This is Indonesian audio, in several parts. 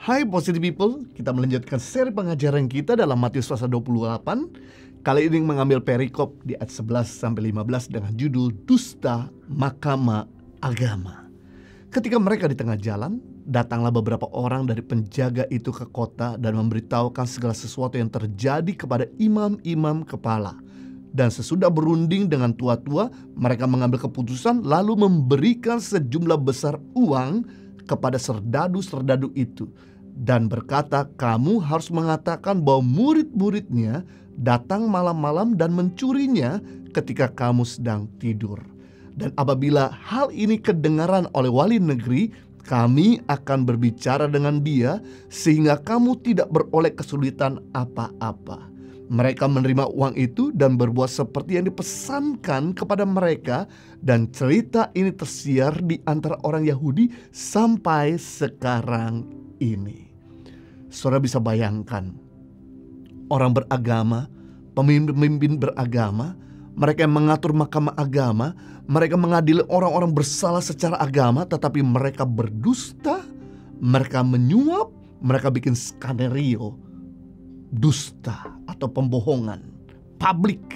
Hai Positive People, kita melanjutkan seri pengajaran kita dalam Matius pasal 28. Kali ini mengambil perikop di ayat 11-15 dengan judul Dusta Mahkamah Agama. Ketika mereka di tengah jalan, datanglah beberapa orang dari penjaga itu ke kota dan memberitahukan segala sesuatu yang terjadi kepada imam-imam kepala. Dan sesudah berunding dengan tua-tua, mereka mengambil keputusan lalu memberikan sejumlah besar uang kepada serdadu-serdadu itu. Dan berkata, kamu harus mengatakan bahwa murid-muridnya datang malam-malam dan mencurinya ketika kamu sedang tidur. Dan apabila hal ini kedengaran oleh wali negeri, kami akan berbicara dengan dia sehingga kamu tidak beroleh kesulitan apa-apa. Mereka menerima uang itu dan berbuat seperti yang dipesankan kepada mereka. Dan cerita ini tersiar di antara orang Yahudi sampai sekarang ini. Saudara bisa bayangkan, orang beragama, pemimpin beragama, mereka yang mengatur mahkamah agama, mereka mengadili orang-orang bersalah secara agama, tetapi mereka berdusta, mereka menyuap, mereka bikin skenario dusta atau pembohongan publik.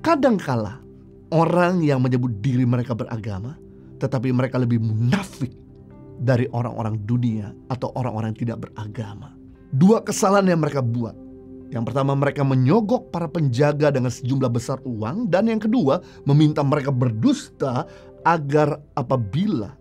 Kadangkala orang yang menyebut diri mereka beragama, tetapi mereka lebih munafik dari orang-orang dunia atau orang-orang yang tidak beragama. Dua kesalahan yang mereka buat. Yang pertama, mereka menyogok para penjaga dengan sejumlah besar uang. Dan yang kedua, meminta mereka berdusta agar apabila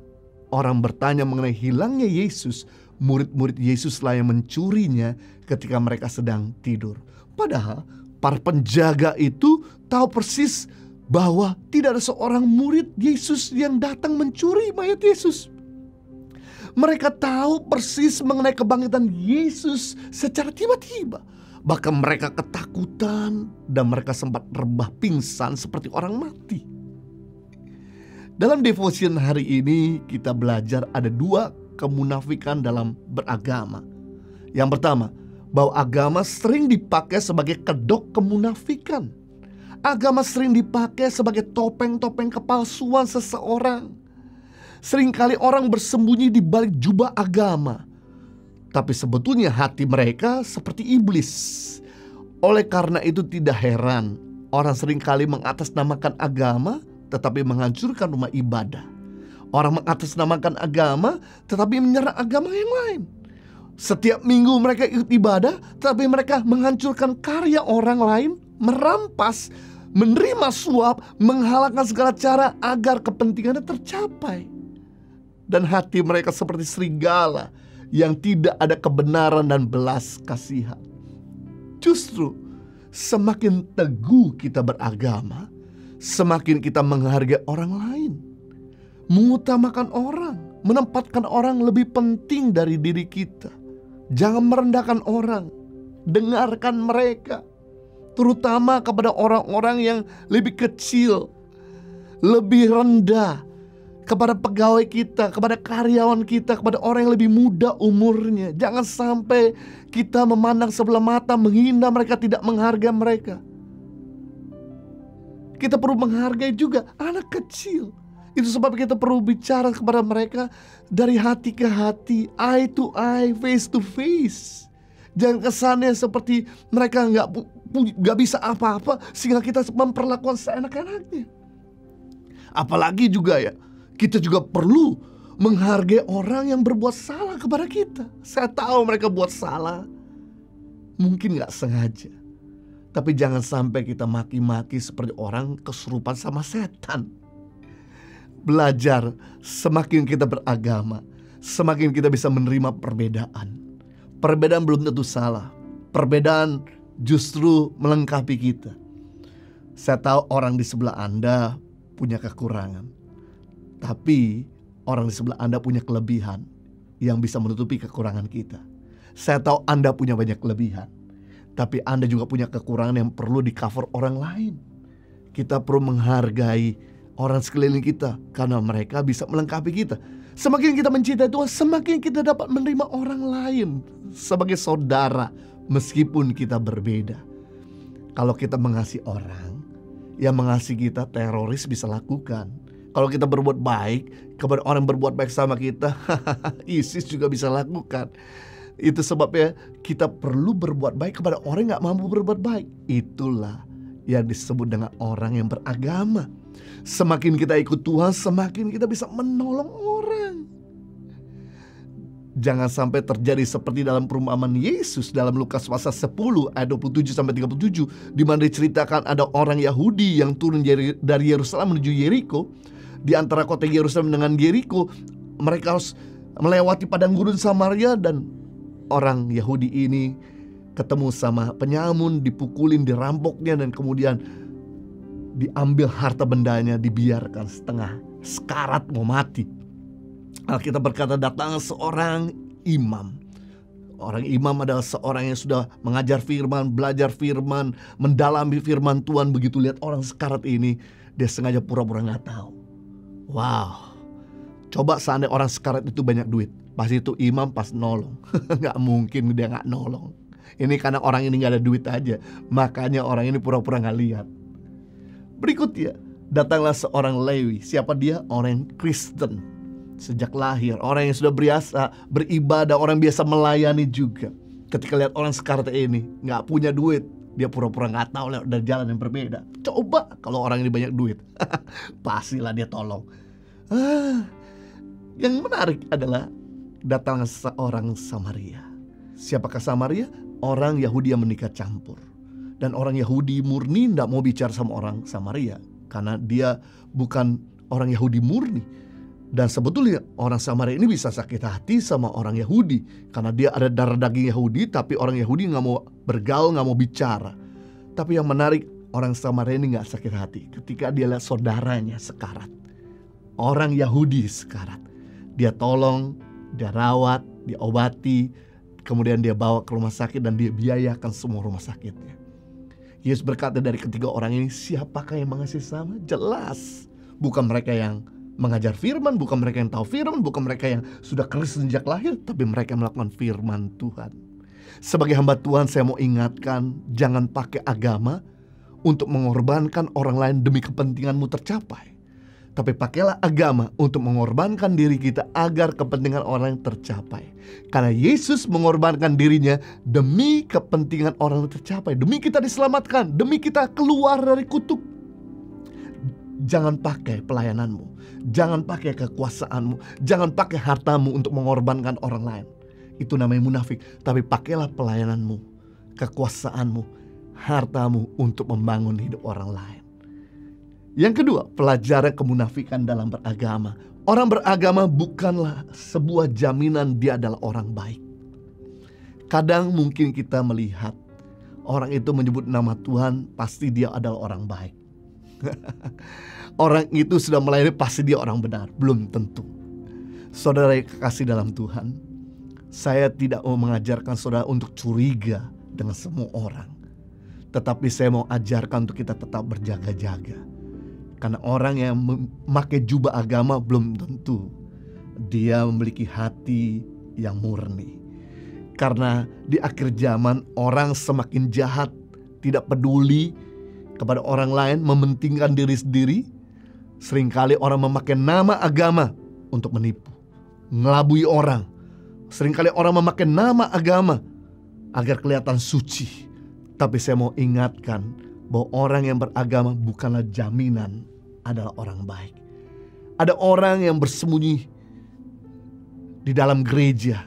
orang bertanya mengenai hilangnya Yesus, murid-murid Yesuslah yang mencurinya ketika mereka sedang tidur. Padahal para penjaga itu tahu persis bahwa tidak ada seorang murid Yesus yang datang mencuri mayat Yesus. Mereka tahu persis mengenai kebangkitan Yesus secara tiba-tiba. Bahkan mereka ketakutan dan mereka sempat rebah pingsan seperti orang mati. Dalam devotion hari ini kita belajar ada dua kemunafikan dalam beragama. Yang pertama, bahwa agama sering dipakai sebagai kedok kemunafikan. Agama sering dipakai sebagai topeng-topeng kepalsuan seseorang. Seringkali orang bersembunyi di balik jubah agama, tapi sebetulnya hati mereka seperti iblis. Oleh karena itu tidak heran orang seringkali mengatasnamakan agama tetapi menghancurkan rumah ibadah. Orang mengatasnamakan agama tetapi menyerang agama yang lain. Setiap minggu mereka ikut ibadah tetapi mereka menghancurkan karya orang lain, merampas, menerima suap, menghalalkan segala cara agar kepentingannya tercapai. Dan hati mereka seperti serigala yang tidak ada kebenaran dan belas kasihan. Justru semakin teguh kita beragama, semakin kita menghargai orang lain, mengutamakan orang, menempatkan orang lebih penting dari diri kita. Jangan merendahkan orang, dengarkan mereka, terutama kepada orang-orang yang lebih kecil, lebih rendah, kepada pegawai kita, kepada karyawan kita, kepada orang yang lebih muda umurnya. Jangan sampai kita memandang sebelah mata, menghina mereka, tidak menghargai mereka. Kita perlu menghargai juga anak kecil. Itu sebab kita perlu bicara kepada mereka dari hati ke hati, eye to eye, face to face. Jangan kesannya seperti mereka nggak bisa apa-apa sehingga kita memperlakukan seenak-enaknya. Apalagi juga ya, kita juga perlu menghargai orang yang berbuat salah kepada kita. Saya tahu mereka buat salah, mungkin gak sengaja. Tapi jangan sampai kita maki-maki seperti orang kesurupan sama setan. Belajar, semakin kita beragama, semakin kita bisa menerima perbedaan. Perbedaan belum tentu salah. Perbedaan justru melengkapi kita. Saya tahu orang di sebelah Anda punya kekurangan, tapi orang di sebelah Anda punya kelebihan yang bisa menutupi kekurangan kita. Saya tahu Anda punya banyak kelebihan, tapi Anda juga punya kekurangan yang perlu di-cover orang lain. Kita perlu menghargai orang sekeliling kita karena mereka bisa melengkapi kita. Semakin kita mencintai Tuhan, semakin kita dapat menerima orang lain sebagai saudara meskipun kita berbeda. Kalau kita mengasihi orang, yang mengasihi kita teroris bisa lakukan. Kalau kita berbuat baik kepada orang yang berbuat baik sama kita, ISIS juga bisa lakukan. Itu sebabnya kita perlu berbuat baik kepada orang yang gak mampu berbuat baik. Itulah yang disebut dengan orang yang beragama. Semakin kita ikut Tuhan, semakin kita bisa menolong orang. Jangan sampai terjadi seperti dalam perumpamaan Yesus dalam Lukas pasal 10 ayat 27-37, di mana diceritakan ada orang Yahudi yang turun dari Yerusalem menuju Yeriko. Di antara kota Yerusalem dengan Yeriko, mereka harus melewati padang gurun Samaria, dan orang Yahudi ini ketemu sama penyamun, dipukulin, dirampoknya, dan kemudian diambil harta bendanya, dibiarkan setengah sekarat mau mati. Alkitab berkata datang seorang imam. Orang imam adalah seorang yang sudah mengajar firman, belajar firman, mendalami firman Tuhan. Begitu lihat orang sekarat ini, dia sengaja pura-pura gak tahu. Wow. Coba seandainya orang sekarat itu banyak duit, pasti itu imam pas nolong. Gak mungkin dia gak nolong. Ini karena orang ini gak ada duit aja, makanya orang ini pura-pura gak lihat. Berikutnya, datanglah seorang Lewi. Siapa dia? Orang Kristen sejak lahir, orang yang sudah biasa beribadah, orang biasa melayani juga. Ketika lihat orang sekarat ini gak punya duit, dia pura-pura gak tahu lewat dari jalan yang berbeda. Coba kalau orang ini banyak duit, pastilah dia tolong. Yang menarik adalah datang seorang Samaria. Siapakah Samaria? Orang Yahudi yang menikah campur. Dan orang Yahudi murni tidak mau bicara sama orang Samaria, karena dia bukan orang Yahudi murni. Dan sebetulnya orang Samaria ini bisa sakit hati sama orang Yahudi, karena dia ada darah daging Yahudi, tapi orang Yahudi gak mau bergaul, gak mau bicara. Tapi yang menarik, orang Samaria ini gak sakit hati ketika dia lihat saudaranya sekarat. Orang Yahudi sekarat, dia tolong, dia rawat, dia obati, kemudian dia bawa ke rumah sakit dan dia biayakan semua rumah sakitnya. Yesus berkata dari ketiga orang ini, siapakah yang mengasihi sama? Jelas bukan mereka yang mengajar firman, bukan mereka yang tahu firman, bukan mereka yang sudah Kristen sejak lahir, tapi mereka yang melakukan firman Tuhan. Sebagai hamba Tuhan, saya mau ingatkan, jangan pakai agama untuk mengorbankan orang lain demi kepentinganmu tercapai. Tapi pakailah agama untuk mengorbankan diri kita agar kepentingan orang tercapai. Karena Yesus mengorbankan dirinya demi kepentingan orang tercapai, demi kita diselamatkan, demi kita keluar dari kutuk. Jangan pakai pelayananmu, jangan pakai kekuasaanmu, jangan pakai hartamu untuk mengorbankan orang lain. Itu namanya munafik. Tapi pakailah pelayananmu, kekuasaanmu, hartamu untuk membangun hidup orang lain. Yang kedua, pelajaran kemunafikan dalam beragama. Orang beragama bukanlah sebuah jaminan dia adalah orang baik. Kadang mungkin kita melihat orang itu menyebut nama Tuhan, pasti dia adalah orang baik. Orang itu sudah melayani, pasti dia orang benar. Belum tentu. Saudara yang kekasih dalam Tuhan, saya tidak mau mengajarkan saudara untuk curiga dengan semua orang, tetapi saya mau ajarkan untuk kita tetap berjaga-jaga. Karena orang yang memakai jubah agama belum tentu dia memiliki hati yang murni. Karena di akhir zaman orang semakin jahat, tidak peduli kepada orang lain, mementingkan diri sendiri. Seringkali orang memakai nama agama untuk menipu, ngelabui orang. Seringkali orang memakai nama agama agar kelihatan suci. Tapi saya mau ingatkan bahwa orang yang beragama bukanlah jaminan adalah orang baik. Ada orang yang bersembunyi di dalam gereja,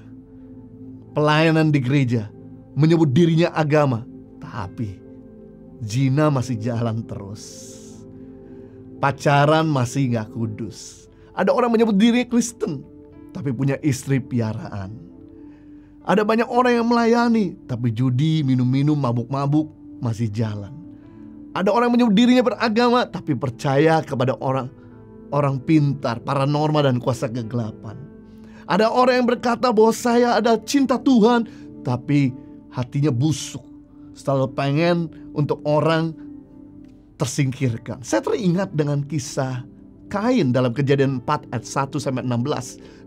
pelayanan di gereja, menyebut dirinya agama, tapi zina masih jalan terus. Pacaran masih gak kudus. Ada orang menyebut dirinya Kristen, tapi punya istri piaraan. Ada banyak orang yang melayani, tapi judi, minum-minum, mabuk-mabuk masih jalan. Ada orang menyebut dirinya beragama, tapi percaya kepada orang pintar, paranormal dan kuasa kegelapan. Ada orang yang berkata bahwa saya ada cinta Tuhan, tapi hatinya busuk, selalu pengen untuk orang tersingkirkan. Saya teringat dengan kisah Kain dalam Kejadian 4 ayat 1-16,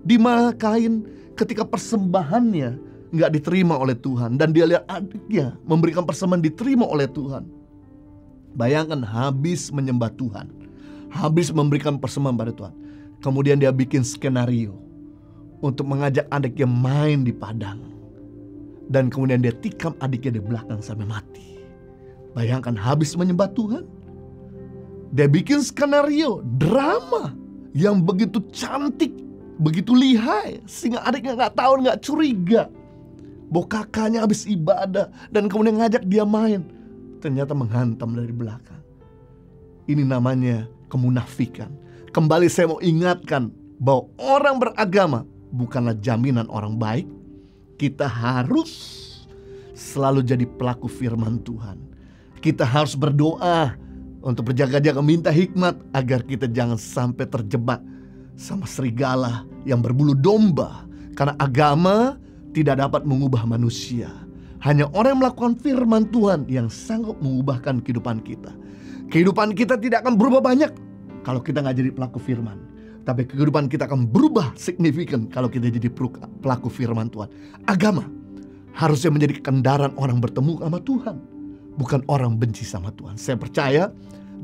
di mana Kain ketika persembahannya gak diterima oleh Tuhan, dan dia lihat adiknya memberikan persembahan diterima oleh Tuhan. Bayangkan, habis menyembah Tuhan, habis memberikan persembahan pada Tuhan. Kemudian dia bikin skenario untuk mengajak adiknya main di padang. Dan kemudian dia tikam adiknya di belakang sampai mati. Bayangkan, habis menyembah Tuhan, dia bikin skenario drama yang begitu cantik, begitu lihai, sehingga adiknya gak tahu, gak curiga bahwa kakaknya habis ibadah dan kemudian ngajak dia main. Ternyata menghantam dari belakang. Ini namanya kemunafikan. Kembali saya mau ingatkan bahwa orang beragama bukanlah jaminan orang baik. Kita harus selalu jadi pelaku firman Tuhan. Kita harus berdoa untuk berjaga-jaga, minta hikmat agar kita jangan sampai terjebak sama serigala yang berbulu domba. Karena agama tidak dapat mengubah manusia. Hanya orang yang melakukan firman Tuhan yang sanggup mengubahkan kehidupan kita. Kehidupan kita tidak akan berubah banyak kalau kita gak jadi pelaku firman. Tapi kehidupan kita akan berubah signifikan kalau kita jadi pelaku firman Tuhan. Agama harusnya menjadi kendaraan orang bertemu sama Tuhan, bukan orang benci sama Tuhan. Saya percaya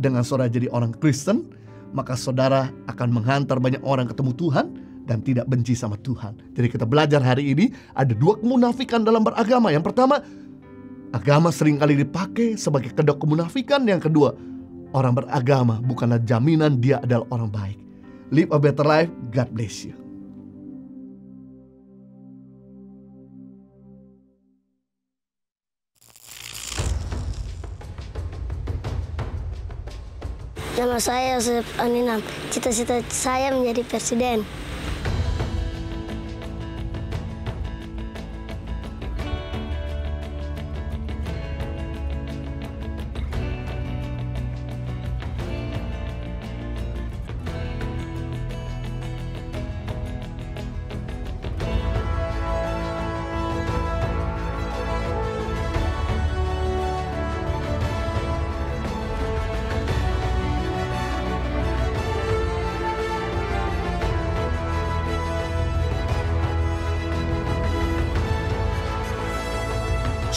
dengan saudara jadi orang Kristen, maka saudara akan menghantar banyak orang ketemu Tuhan dan tidak benci sama Tuhan. Jadi kita belajar hari ini ada dua kemunafikan dalam beragama. Yang pertama, agama seringkali dipakai sebagai kedok kemunafikan. Yang kedua, orang beragama bukanlah jaminan dia adalah orang baik. Live a better life. God bless you. Nama saya Yosef Aninam. Cita-cita saya menjadi presiden.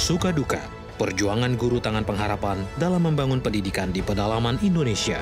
Suka duka, perjuangan guru tangan pengharapan dalam membangun pendidikan di pedalaman Indonesia.